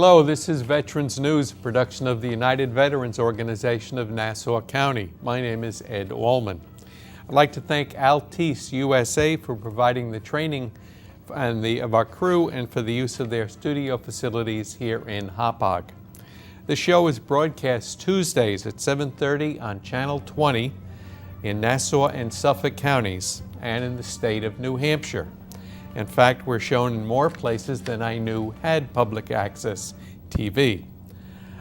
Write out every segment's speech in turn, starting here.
Hello, this is Veterans News, a production of the United Veterans Organization of Nassau County. My name is Ed Allman. I'd like to thank Altice USA for providing the training of our crew and for the use of their studio facilities here in Hauppauge. The show is broadcast Tuesdays at 7:30 on Channel 20 in Nassau and Suffolk counties and in the state of New Hampshire. In fact, we're shown in more places than I knew had public access TV.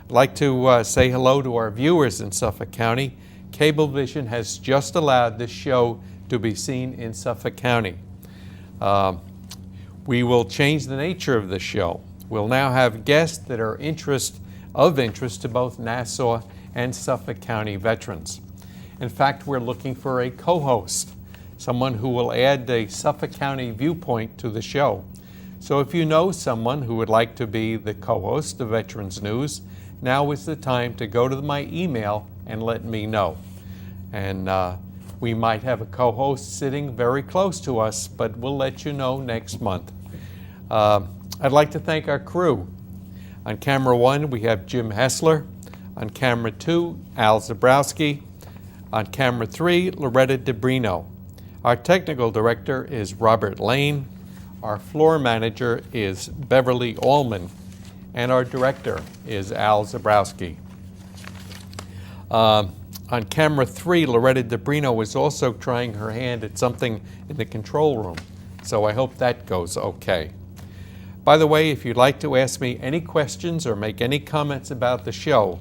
I'd like to say hello to our viewers in Suffolk County. Cablevision has just allowed this show to be seen in Suffolk County. We will change the nature of the show. We'll now have guests that are of interest to both Nassau and Suffolk County veterans. In fact, we're looking for a co-host, someone who will add a Suffolk County viewpoint to the show. So if you know someone who would like to be the co-host of Veterans News, now is the time to go to my email and let me know. And we might have a co-host sitting very close to us, but we'll let you know next month. I'd like to thank our crew. On camera 1, we have Jim Hessler. On camera 2, Al Zabrowski. On camera 3, Loretta DeBrino. Our technical director is Robert Lane. Our floor manager is Beverly Allman. And our director is Al Zabrowski. On camera 3, Loretta DeBrino is also trying her hand at something in the control room. So I hope that goes okay. By the way, if you'd like to ask me any questions or make any comments about the show,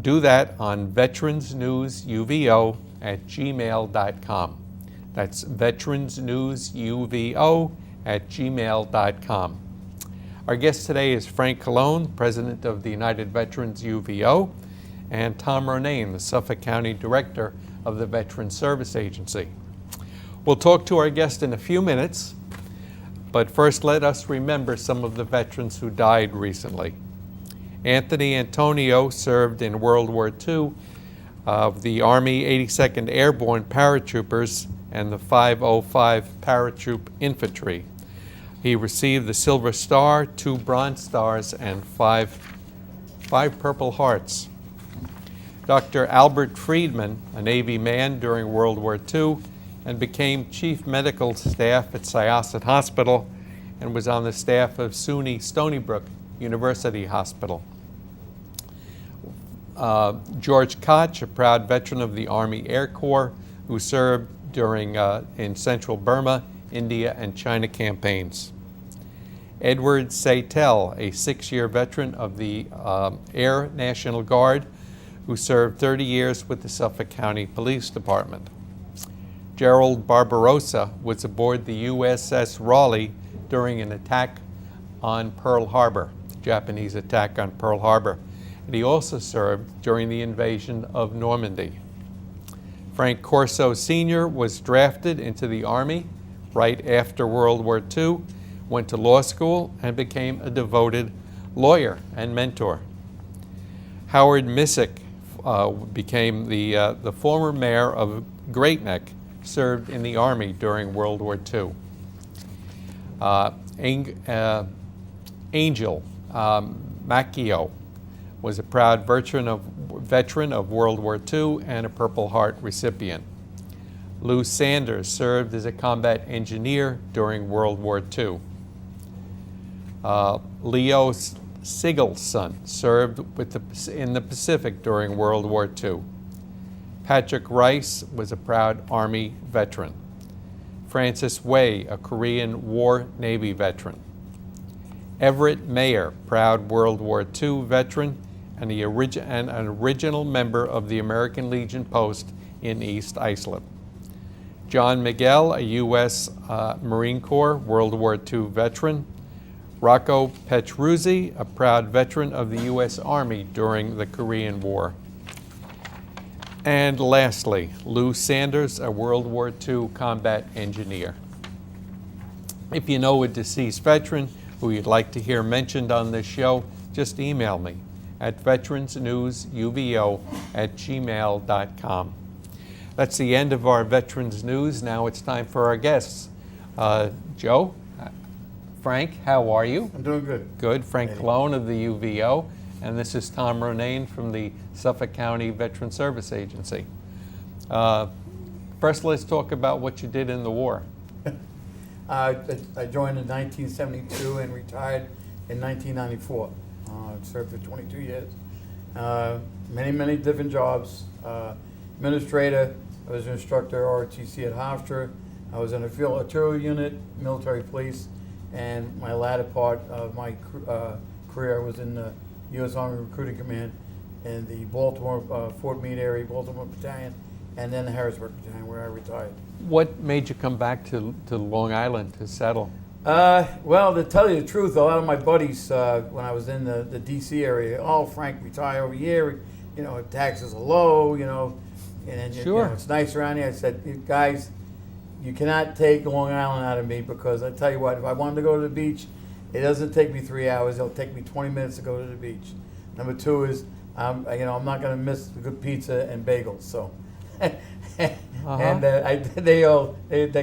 do that on veteransnewsuvo@gmail.com. That's veteransnewsuvo@gmail.com. Our guest today is Frank Colon, President of the United Veterans UVO, and Tom Ronayne, the Suffolk County Director of the Veterans Service Agency. We'll talk to our guest in a few minutes, but first let us remember some of the veterans who died recently. Anthony Antonio served in World War II of the Army 82nd Airborne Paratroopers and the 505 Paratroop Infantry. He received the Silver Star, 2 Bronze Stars, and 5 Purple Hearts. Dr. Albert Friedman, a Navy man during World War II, and became Chief Medical Staff at Syosset Hospital and was on the staff of SUNY Stony Brook University Hospital. George Koch, a proud veteran of the Army Air Corps who served in Central Burma, India, and China campaigns. Edward Saytel, a 6-year veteran of the Air National Guard who served 30 years with the Suffolk County Police Department. Gerald Barbarossa was aboard the USS Raleigh during an attack on Pearl Harbor, the Japanese attack on Pearl Harbor, and he also served during the invasion of Normandy. Frank Corso Sr. was drafted into the Army right after World War II, went to law school, and became a devoted lawyer and mentor. Howard Missick became the former mayor of Great Neck, served in the Army during World War II. Angel Macchio was a proud veteran of World War II and a Purple Heart recipient. Lou Sanders served as a combat engineer during World War II. Leo Sigelson served in the Pacific during World War II. Patrick Rice was a proud Army veteran. Francis Way, a Korean War Navy veteran. Everett Mayer, proud World War II veteran and an original member of the American Legion Post in East Islip. John Miguel, a U.S. Marine Corps World War II veteran. Rocco Petruzzi, a proud veteran of the U.S. Army during the Korean War. And lastly, Lou Sanders, a World War II combat engineer. If you know a deceased veteran who you'd like to hear mentioned on this show, just email me at veteransnewsuvo@gmail.com. That's the end of our Veterans News. Now it's time for our guests. Joe, Frank, how are you? I'm doing good. Good. Frank Hey. Cologne of the UVO, and this is Tom Ronayne from the Suffolk County Veteran Service Agency. First, let's talk about what you did in the war. I joined in 1972 and retired in 1994. I served for 22 years. Many different jobs. Administrator, I was an instructor ROTC at Hofstra. I was in a field artillery unit, military police, and my latter part of my career was in the U.S. Army Recruiting Command in the Baltimore, Fort Meade area, Baltimore Battalion, and then the Harrisburg Battalion, where I retired. What made you come back to Long Island to settle? Well, to tell you the truth, a lot of my buddies, when I was in the D.C. area, oh, Frank, retire over here, you know, taxes are low, you know, and then, Sure. you know, it's nice around here. I said, guys, you cannot take Long Island out of me, because I tell you what, if I wanted to go to the beach, it doesn't take me 3 hours. It'll take me 20 minutes to go to the beach. Number two is, I'm not going to miss the good pizza and bagels. So, and they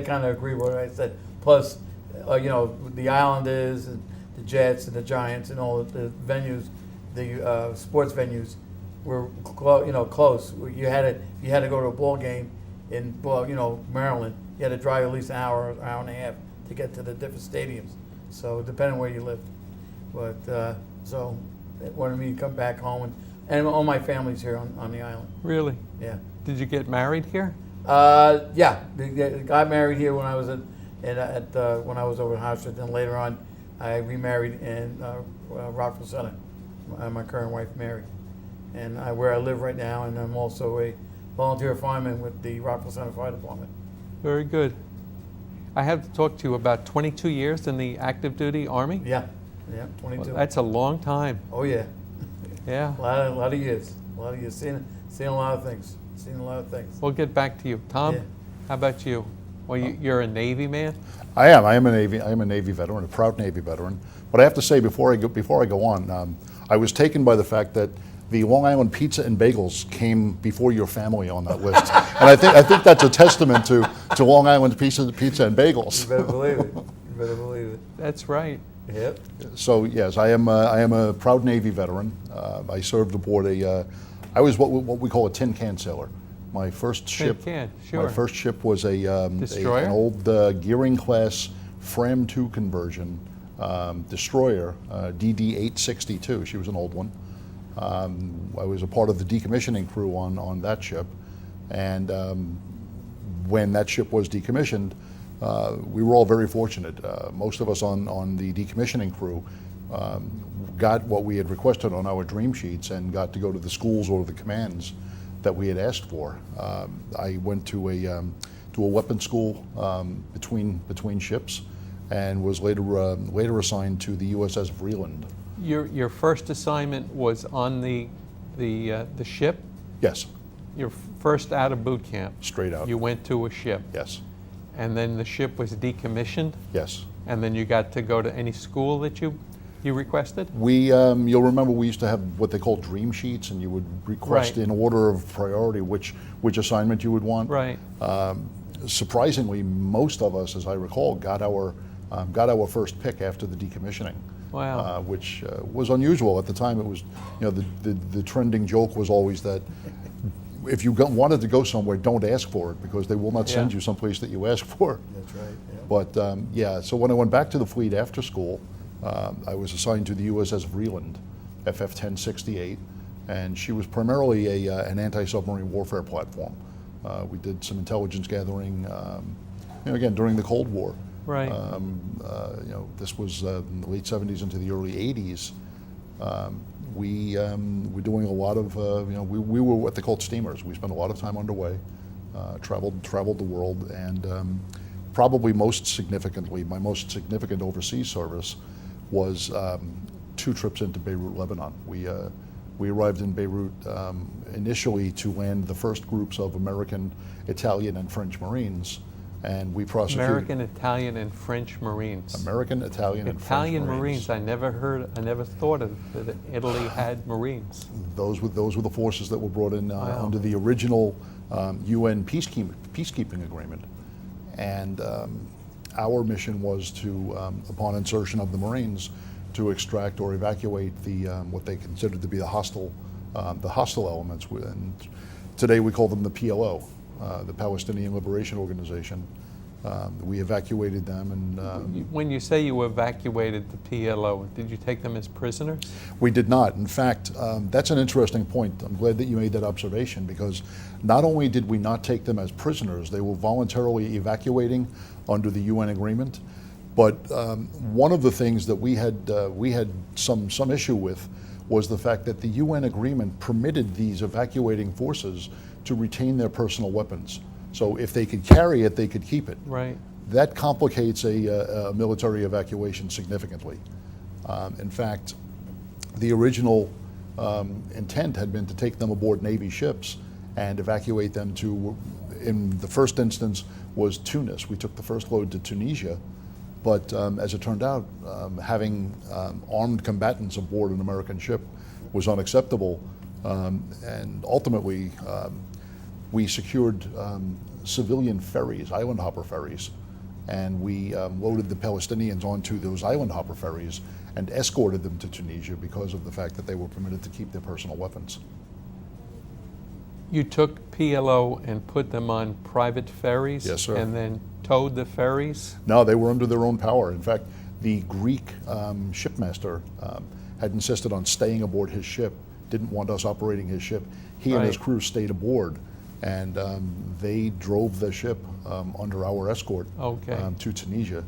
kind of agree with what I said. Plus, you know, the Islanders and the Jets and the Giants and all the venues, the sports venues were close. You had to go to a ball game in Maryland. You had to drive at least an hour and a half to get to the different stadiums. So depending where you lived, but so they wanted me to come back home, and all my family's here on the island. Really? Yeah. Did you get married here? Yeah. Got married here when I was when I was over in Hofstra. Then later on, I remarried in Rockville Center. My current wife, Mary, and where I live right now, and I'm also a volunteer fireman with the Rockville Center Fire Department. Very good. I have to talk to you about 22 years in the active duty Army. Yeah, 22. Well, that's a long time. Oh yeah. Yeah. A lot of years. Seen a lot of things. We'll get back to you, Tom. Yeah. How about you? Well, you're a Navy man. I am a Navy veteran, a proud Navy veteran. But I have to say, before I go on, I was taken by the fact that the Long Island pizza and bagels came before your family on that list, and I think that's a testament to Long Island pizza and bagels. You better believe it. That's right. Yep. So yes, I am a proud Navy veteran. I served aboard I was what we call a tin can sailor. My first ship. Tin can, sure. My first ship was Destroyer? an old Gearing class Fram 2 conversion destroyer, DD-862. She was an old one. I was a part of the decommissioning crew on that ship, and when that ship was decommissioned, we were all very fortunate. Most of us on the decommissioning crew got what we had requested on our dream sheets and got to go to the schools or the commands that we had asked for. I went to a weapons school between ships, and was later assigned to the USS Vreeland. Your first assignment was on the ship? Yes. Your first out of boot camp? Straight out. You went to a ship? Yes. And then the ship was decommissioned? Yes. And then you got to go to any school that you requested? You'll remember we used to have what they call dream sheets, and you would request Right. in order of priority which assignment you would want. Right. Surprisingly, most of us, as I recall, got our first pick after the decommissioning. Wow. Which was unusual at the time. It was, the trending joke was always that if you wanted to go somewhere, don't ask for it, because they will not send Yeah. you someplace that you ask for. That's right. Yeah. But so when I went back to the fleet after school, I was assigned to the USS Vreeland, FF-1068, and she was primarily an anti-submarine warfare platform. We did some intelligence gathering, again, during the Cold War. Right. This was in the late 70s into the early 80s. We were doing a lot of, we were what they called steamers. We spent a lot of time underway, traveled the world, and probably most significantly, my most significant overseas service was 2 trips into Beirut, Lebanon. We arrived in Beirut initially to land the first groups of American, Italian, and French Marines, and we prosecuted American, Italian, and French Marines. American, Italian, and French Italian Marines. I never thought of that Italy had Marines. Those were the forces that were brought in Wow. under the original UN peacekeeping agreement, and our mission was to, upon insertion of the Marines, to extract or evacuate the what they considered to be the hostile elements. And today we call them the PLO, the Palestinian Liberation Organization. We evacuated them, and When you say you evacuated the PLO, did you take them as prisoners? we did not. In fact, that's an interesting point. I'm glad that you made that observation, because not only did we not take them as prisoners, they were voluntarily evacuating under the UN agreement. But one of the things that we had some issue with was the fact that the UN agreement permitted these evacuating forces to retain their personal weapons. So if they could carry it, they could keep it. Right. That complicates a military evacuation significantly. In fact, the original intent had been to take them aboard Navy ships and evacuate them to, in the first instance, was Tunis. We took the first load to Tunisia, but as it turned out, having armed combatants aboard an American ship was unacceptable, and ultimately we secured civilian ferries, island hopper ferries, and we loaded the Palestinians onto those island hopper ferries and escorted them to Tunisia because of the fact that they were permitted to keep their personal weapons. You took PLO and put them on private ferries? Yes, sir. And then towed the ferries? No, they were under their own power. In fact, the Greek shipmaster had insisted on staying aboard his ship, didn't want us operating his ship. He and his Right. crew stayed aboard, and they drove the ship under our escort Okay. to Tunisia.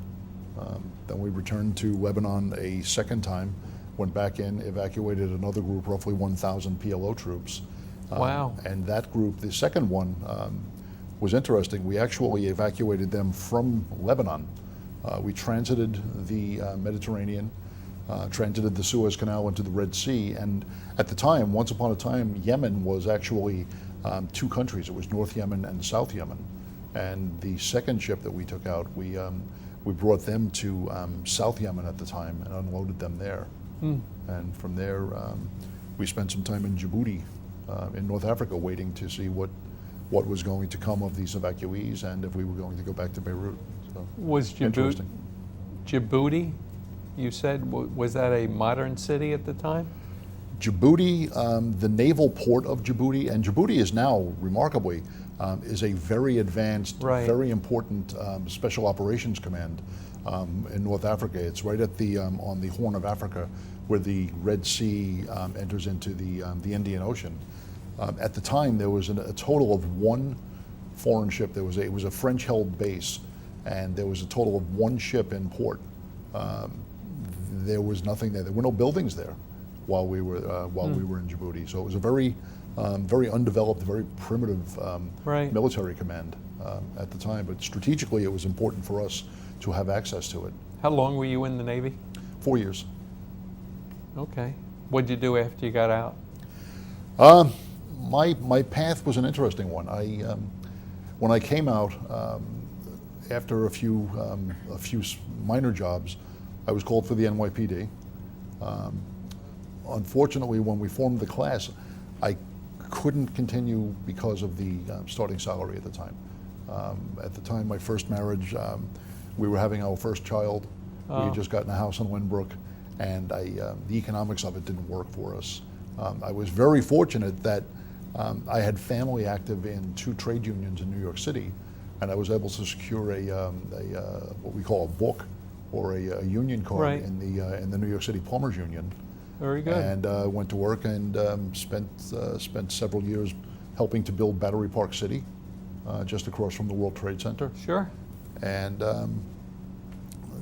Then we returned to Lebanon a second time, went back in, evacuated another group, roughly 1,000 PLO troops. Wow. And that group, the second one, was interesting. We actually evacuated them from Lebanon. We transited the Mediterranean, transited the Suez Canal into the Red Sea, and at the time, once upon a time, Yemen was actually two countries. It was North Yemen and South Yemen. And the second ship that we took out, we brought them to South Yemen at the time and unloaded them there. And from there, we spent some time in Djibouti, in North Africa, waiting to see what was going to come of these evacuees and if we were going to go back to Beirut. So, Was Djibouti, you said, was that a modern city at the time? Djibouti, the naval port of Djibouti, and Djibouti is now, remarkably, is a very advanced, Right. very important special operations command in North Africa. It's right at the on the Horn of Africa, where the Red Sea enters into the Indian Ocean. At the time, there was a total of one foreign ship. It was a French-held base, and there was a total of one ship in port. There was nothing there. There were no buildings there while we were in Djibouti. So it was a very undeveloped, very primitive Right. military command at the time. But strategically, it was important for us to have access to it. How long were you in the Navy? 4 years. Okay. What did you do after you got out? My path was an interesting one. When I came out, after a few minor jobs, I was called for the NYPD. Unfortunately, when we formed the class, I couldn't continue because of the starting salary at the time. At the time, my first marriage, we were having our first child. We had just gotten a house in Lynbrook, and the economics of it didn't work for us. I was very fortunate that I had family active in 2 trade unions in New York City, and I was able to secure what we call a book or a union card Right. in the New York City Plumbers Union. Very good. And went to work and spent several years helping to build Battery Park City, just across from the World Trade Center. Sure. And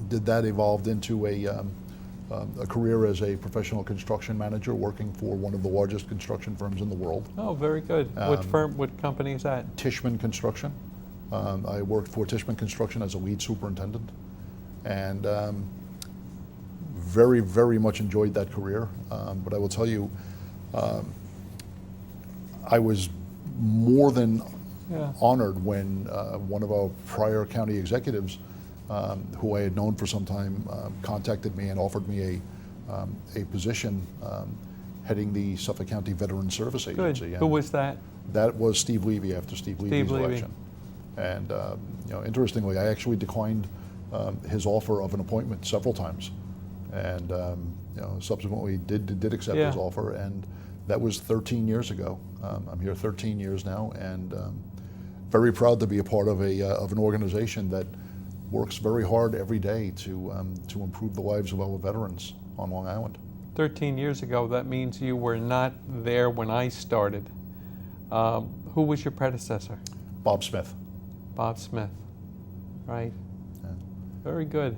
did that evolved into a career as a professional construction manager, working for one of the largest construction firms in the world, Oh, very good. What company is that? Tishman Construction. I worked for Tishman Construction as a lead superintendent, and very, very much enjoyed that career. But I will tell you, I was more than Yeah. honored when one of our prior county executives, who I had known for some time, contacted me and offered me a position heading the Suffolk County Veteran Service Agency. Good. Who was that? That was Steve Levy after Steve Levy's Levy. election. And interestingly, I actually declined his offer of an appointment several times, and subsequently did accept his offer, and that was 13 years ago. I'm here 13 years now, and very proud to be a part of an organization that works very hard every day to improve the lives of our veterans on Long Island. 13 years ago, that means you were not there when I started. Who was your predecessor? Bob Smith. Bob Smith, right. Yeah. Very good.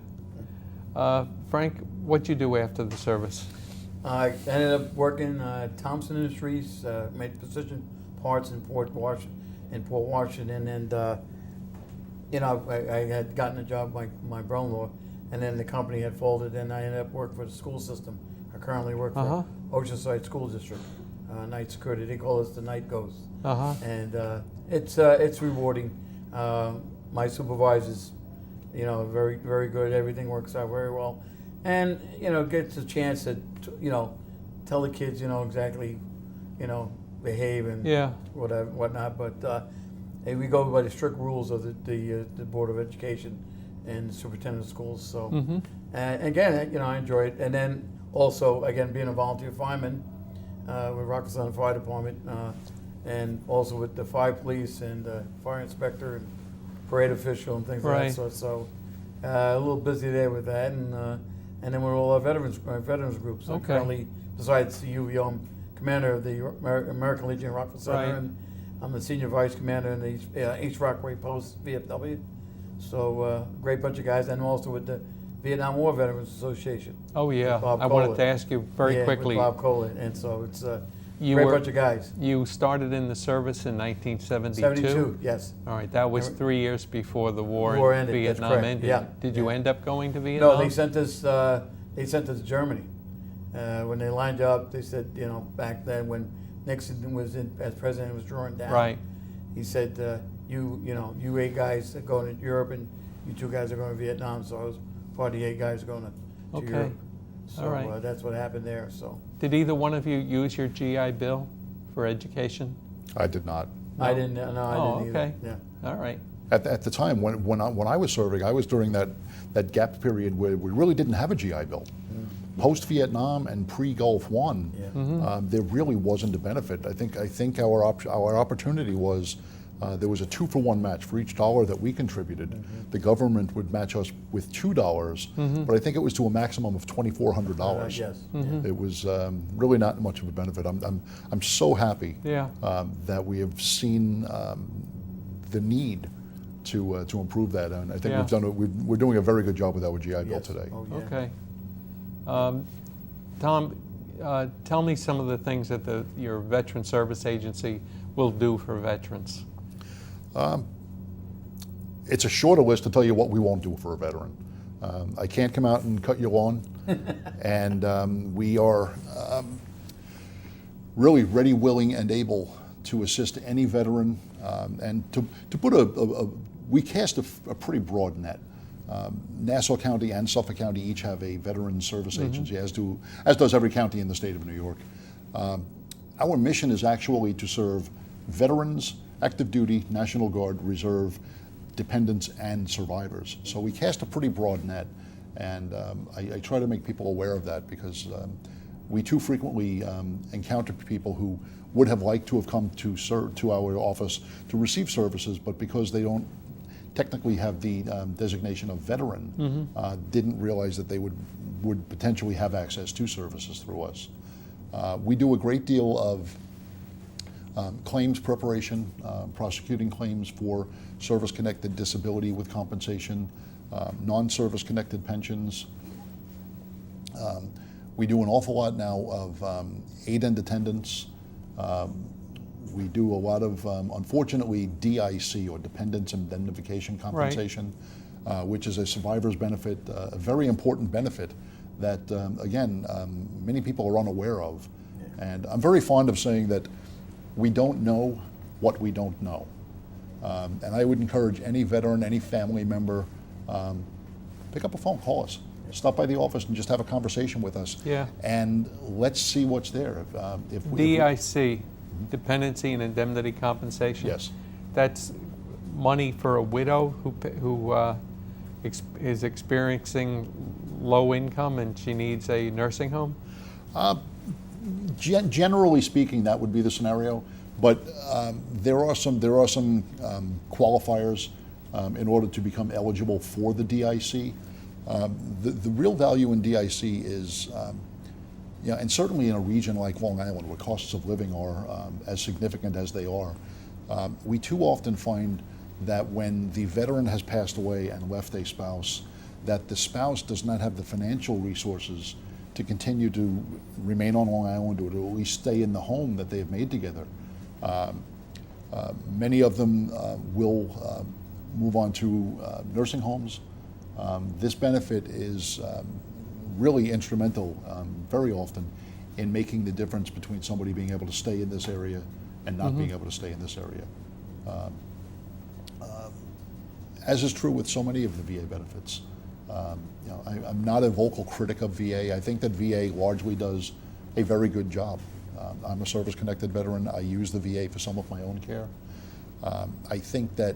Frank, what'd you do after the service? I ended up working Thompson Industries, made precision parts in Port Washington, and I had gotten a job by my brother-in-law, and then the company had folded, and I ended up working for the school system. I currently work for Oceanside School District, night security. They call us the night ghosts, and it's rewarding. My supervisors, very very good. Everything works out very well, and gets a chance to tell the kids exactly behave and whatnot. But we go by the strict rules of the Board of Education and the Superintendent of Schools. So again, I enjoy it, and then also again being a volunteer fireman with Rockland Center Fire Department, and also with the fire police and fire inspector and parade official and things like that sort. So a little busy there with that, and then we're all our veterans groups. So currently, besides the UVO, I'm commander of the American Legion Rockland Center, and I'm the senior vice commander in the East Rockaway Post VFW. So great bunch of guys, and also with the Vietnam War Veterans Association. Oh yeah, I wanted to ask you very quickly. With Bob Kohler, and so it's a great bunch of guys. You started in the service in 1972? 72, yes. All right, that was 3 years before the war in ended. Vietnam ended. Yeah. Did you end up going to Vietnam? No, they sent us to Germany. When they lined up, they said, back then when Nixon was as president, was drawing down. Right. He said, you 8 guys are going to Europe, and you 2 guys are going to Vietnam. So I was part of the 8 guys going to Europe. So all right. That's what happened there. So did either one of you use your GI Bill for education? I did not. No. I didn't. No, I didn't okay. either. Yeah. All right. At the time when I was serving, I was during that gap period where we really didn't have a GI Bill. Post-Vietnam and pre-Gulf One, there really wasn't a benefit. I think our opportunity was there was a 2-for-1 match for each dollar that we contributed. The government would match us with $2, but I think it was to a maximum of $2,400. Yes. It was really not much of a benefit. I'm so happy that we have seen the need to improve that, and I think we're doing a very good job with our GI Bill today. Oh, yeah. Okay. Tom, tell me some of the things that your Veteran Service Agency will do for veterans. It's a shorter list to tell you what we won't do for a veteran. I can't come out and cut your lawn, and we are really ready, willing, and able to assist any veteran, and to put we cast a pretty broad net. Nassau County and Suffolk County each have a Veterans Service Agency, as does every county in the state of New York. Our mission is actually to serve veterans, active duty, National Guard, Reserve, dependents, and survivors. So we cast a pretty broad net, and I try to make people aware of that, because we too frequently encounter people who would have liked to have come to our office to receive services, but because they don't technically have the designation of veteran, didn't realize that they would potentially have access to services through us. We do a great deal of claims preparation, prosecuting claims for service-connected disability with compensation, non-service connected pensions. We do an awful lot now of aid and attendance. We do a lot of, unfortunately, DIC, or Dependents Indemnification Compensation, which is a survivor's benefit, a very important benefit that, again, many people are unaware of. And I'm very fond of saying that we don't know what we don't know. And I would encourage any veteran, any family member, pick up a phone, call us. Stop by the office and just have a conversation with us. And let's see what's there. DIC. Dependency and Indemnity Compensation? Yes. That's money for a widow who is experiencing low income and she needs a nursing home? Generally speaking, that would be the scenario, but there are some qualifiers in order to become eligible for the DIC. The real value in DIC is, and certainly in a region like Long Island, where costs of living are as significant as they are, we too often find that when the veteran has passed away and left a spouse, that the spouse does not have the financial resources to continue to remain on Long Island or to at least stay in the home that they have made together. Many of them will move on to nursing homes. This benefit is really instrumental very often in making the difference between somebody being able to stay in this area and not being able to stay in this area. As is true with so many of the VA benefits. I'm not a vocal critic of VA. I think that VA largely does a very good job. I'm a service-connected veteran. I use the VA for some of my own care. I think that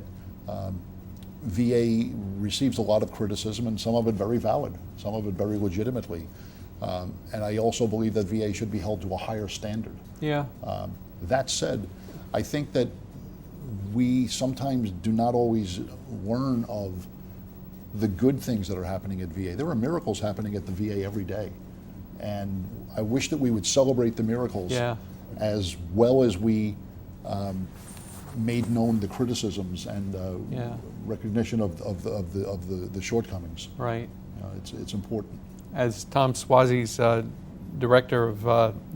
VA receives a lot of criticism, and some of it very valid, some of it very legitimately. And I also believe that VA should be held to a higher standard. Yeah. That said, I think that we sometimes do not always learn of the good things that are happening at VA. There are miracles happening at the VA every day. And I wish that we would celebrate the miracles as well as we made known the criticisms and recognition of the shortcomings. Right. It's important. As Tom Swazi's director of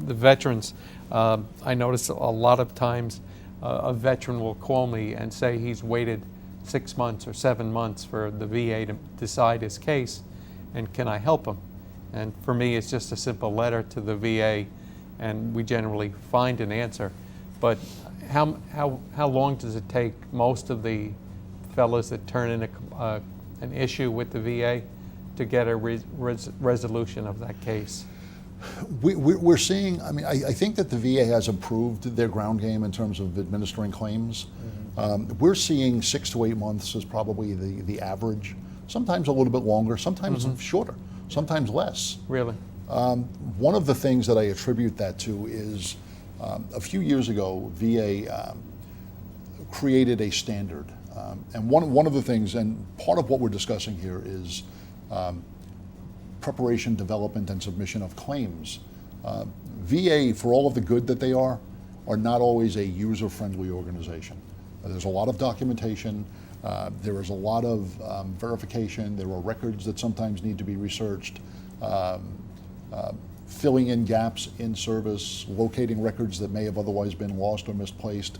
the veterans, I notice a lot of times a veteran will call me and say he's waited 6 months or 7 months for the VA to decide his case, and can I help him? And for me, it's just a simple letter to the VA, and we generally find an answer. But how long does it take most of the fellows that turn in an issue with the VA to get a resolution of that case? We're seeing, I think that the VA has improved their ground game in terms of administering claims. We're seeing 6 to 8 months is probably the average, sometimes a little bit longer, sometimes shorter, sometimes less. Really? One of the things that I attribute that to is a few years ago, VA created a standard. And one of the things, and part of what we're discussing here is preparation, development, and submission of claims. VA, for all of the good that they are not always a user-friendly organization. There's a lot of documentation, there is a lot of verification, there are records that sometimes need to be researched, filling in gaps in service, locating records that may have otherwise been lost or misplaced.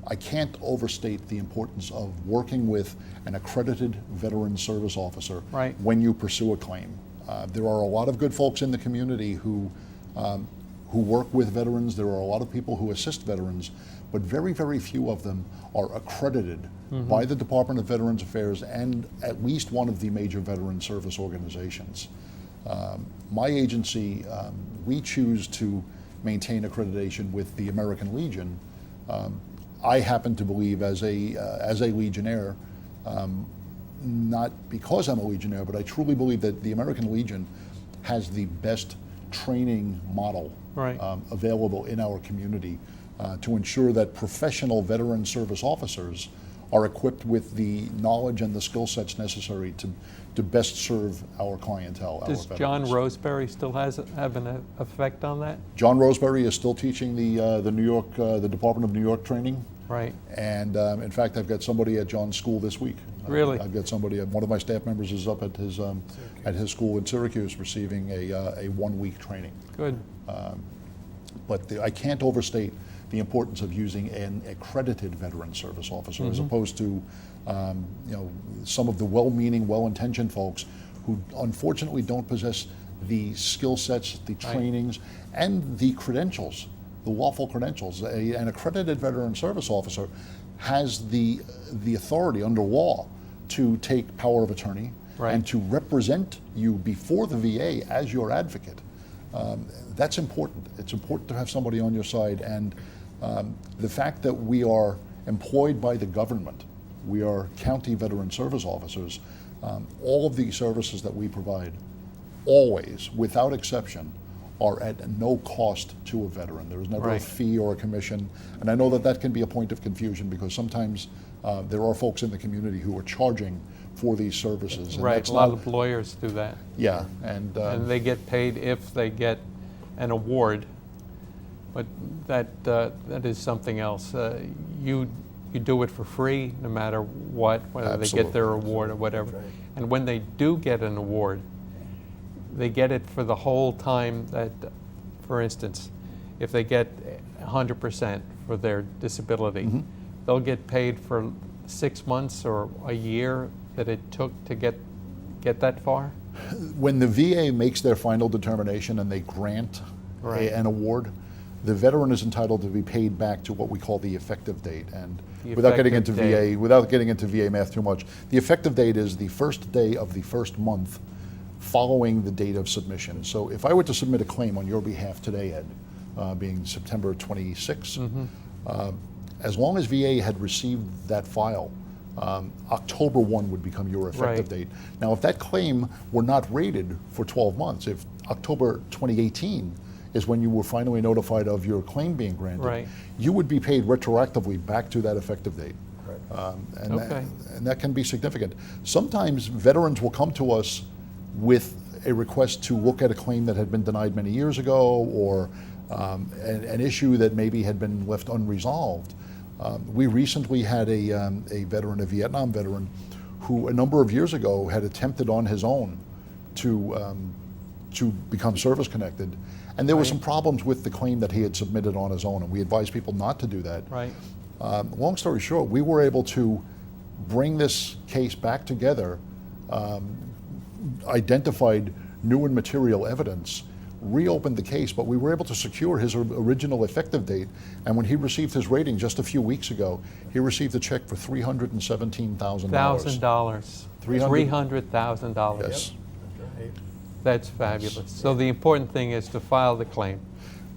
I can't overstate the importance of working with an accredited veteran service officer when you pursue a claim. There are a lot of good folks in the community who work with veterans. There are a lot of people who assist veterans, but very, very few of them are accredited by the Department of Veterans Affairs and at least one of the major veteran service organizations. My agency, we choose to maintain accreditation with the American Legion. I happen to believe as a Legionnaire, not because I'm a Legionnaire, but I truly believe that the American Legion has the best training model available in our community to ensure that professional veteran service officers are equipped with the knowledge and the skill sets necessary to best serve our clientele. Does John Roseberry still have an effect on that? John Roseberry is still teaching the New York, the Department of New York training. Right. And in fact, I've got somebody at John's school this week. Really? I've got somebody. One of my staff members is up at his school in Syracuse receiving a 1-week training. Good. But I can't overstate the importance of using an accredited veteran service officer as opposed to some of the well-meaning, well-intentioned folks who unfortunately don't possess the skill sets, the trainings, and the credentials, the lawful credentials. An accredited veteran service officer has the authority under law to take power of attorney and to represent you before the VA as your advocate. That's important. It's important to have somebody on your side, and the fact that we are employed by the government we are county veteran service officers. All of the services that we provide, always, without exception, are at no cost to a veteran. There is never a Right. fee or a commission. And I know that that can be a point of confusion because sometimes there are folks in the community who are charging for these services. And Right, that's a lot not- of lawyers do that. Yeah, and And they get paid if they get an award, but that is something else. You do it for free, no matter what, whether they get their Absolutely. award or whatever. That's right. And when they do get an award, they get it for the whole time that, for instance, if they get 100% for their disability, Mm-hmm. they'll get paid for 6 months or a year that it took to get that far? when the VA makes their final determination and they grant Right. an award, the veteran is entitled to be paid back to what we call the effective date. And The without getting into effective date. without getting into VA math too much, the effective date is the first day of the first month following the date of submission. So if I were to submit a claim on your behalf today, Ed, being September 26, as long as VA had received that file, October 1 would become your effective Right. date. Now, if that claim were not rated for 12 months, if October 2018 is when you were finally notified of your claim being granted, Right. you would be paid retroactively back to that effective date. Right. And, Okay. and that can be significant. Sometimes veterans will come to us with a request to look at a claim that had been denied many years ago, or an issue that maybe had been left unresolved. We recently had a veteran, a Vietnam veteran, who a number of years ago had attempted on his own to become service connected, and there were Right. some problems with the claim that he had submitted on his own, and we advised people not to do that. Right. Long story short, we were able to bring this case back together, identified new and material evidence, reopened the case, but we were able to secure his original effective date. And when he received his rating just a few weeks ago, he received a check for $317,000. $1,000. $300,000. $300,000. Yes. That's right. That's fabulous. So the important thing is to file the claim.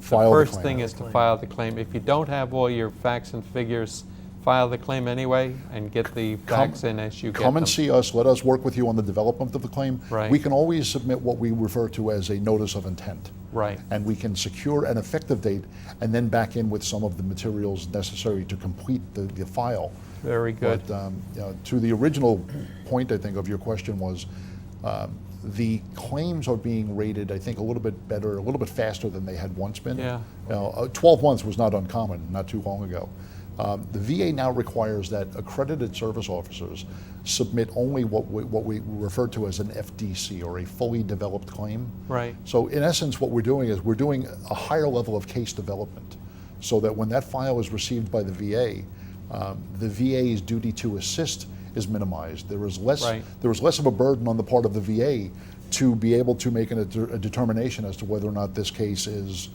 File The the first claim. thing is to file the claim. If you don't have all your facts and figures, file the claim anyway and get the facts in as you get them. Come and see us. Let us work with you on the development of the claim. Right. We can always submit what we refer to as a notice of intent. Right. And we can secure an effective date and then back in with some of the materials necessary to complete the file. Very good. But you know, to the original point, I think, of your question was, the claims are being rated, I think, a little bit better, a little bit faster than they had once been. Yeah. You know, 12 months was not uncommon, not too long ago. The VA now requires that accredited service officers submit only what we refer to as an FDC, or a fully developed claim. Right. So in essence, what we're doing is we're doing a higher level of case development, so that when that file is received by the VA's duty to assist is minimized. There is less Right. of a burden on the part of the VA to be able to make a determination as to whether or not this case is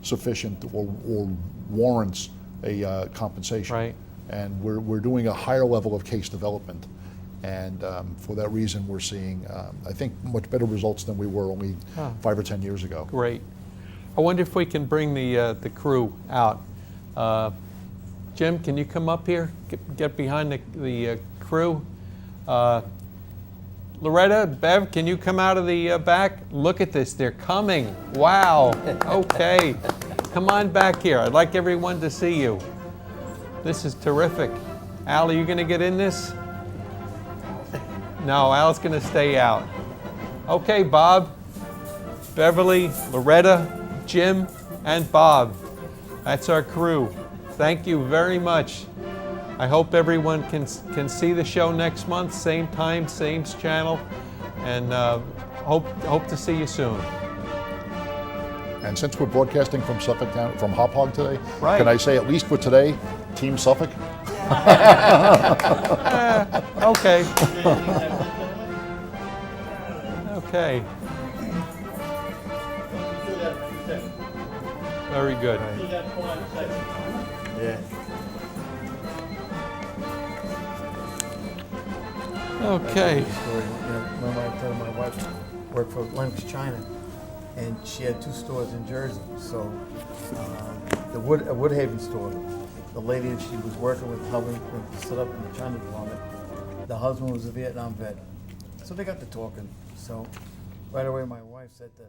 sufficient or warrants a compensation. Right. And we're doing a higher level of case development. And for that reason, we're seeing, I think, much better results than we were only 5 or 10 years ago. Great. I wonder if we can bring the crew out. Jim, can you come up here? Get behind the crew. Loretta, Bev, can you come out of the back? Look at this, they're coming. Wow, okay. Come on back here. I'd like everyone to see you. This is terrific. Al, are you gonna get in this? No, Al's gonna stay out. Okay, Bob, Beverly, Loretta, Jim, and Bob. That's our crew. Thank you very much. I hope everyone can see the show next month, same time, same channel, and hope to see you soon. And since we're broadcasting from Suffolk County, from Hop Hog today, Right. can I say at least for today, Team Suffolk? Okay. Okay. Very good. Yeah. Okay. Story. Remember I told my wife worked for Lennox China, and she had 2 stores in Jersey. So the Woodhaven store, the lady that she was working with, helping to set up in the China department, the husband was a Vietnam vet. So they got to talking. So right away my wife said to